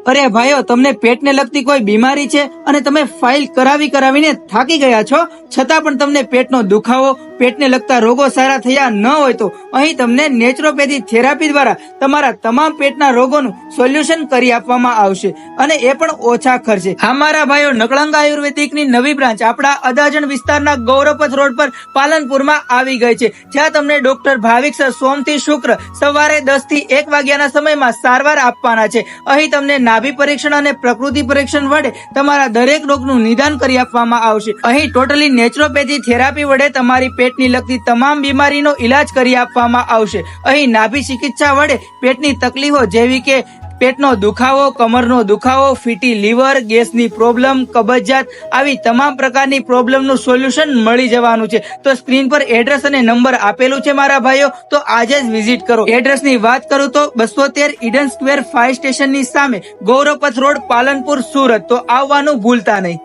અરે ભાઈઓ, તમને પેટને લગતી કોઈ બીમારી છે અને તમે ફાઇલ કરાવીને થાકી ગયા છો, છતાં પણ તમને પેટનો દુખાવો, પેટને લગતા રોગો સારા થયા ન હોય તો અહીં તમને નેચરોપેથી થેરાપી દ્વારા તમારા તમામ પેટના રોગોનું સોલ્યુશન કરી આપવામાં આવશે, અને એ પણ ઓછા ખર્ચે. હા મારા ભાઈઓ, નકળંગ આયુર્વેદિકની નવી બ્રાન્ચ આપણા અદાજણ વિસ્તારના ગૌરવપથ રોડ પર પાલનપુરમાં આવી ગઈ છે, જ્યાં તમને ડોક્ટર ભાવિક સર સોમથી શુક્ર સવારે 10 થી 1 વાગ્યાના સમયમાં સારવાર આપવાના છે. અહીં તમને નાભી પરીક્ષણ અને પ્રકૃતિ પરીક્ષણ વડે તમારા દરેક રોગનું નિદાન કરી આપવામાં આવશે. અહીં ટોટલી નેચરોપેથી થેરાપી વડે તમારી પેટની લગતી તમામ બીમારીનો ઈલાજ કરી આપવામાં આવશે. અહીં નાભી ચિકિત્સા વડે પેટની તકલીફો જેવી કે પેટનો દુખાવો, કમરનો દુખાવો, ફીટી લીવર, ગેસની પ્રોબ્લેમ, કબજિયાત, આવી તમામ પ્રકારની પ્રોબ્લેમનું સોલ્યુશન મળી જવાનું છે. તો સ્ક્રીન પર એડ્રેસ અને નંબર આપેલું છે મારા ભાઈઓ, તો આજે જ વિઝિટ કરો. એડ્રેસની વાત કરું તો 213 ઈડન સ્ક્વેર ફાયર સ્ટેશનની સામે, ગૌરવપથ રોડ, પાલનપુર, સુરત. તો આવવાનું ભૂલતા નહીં.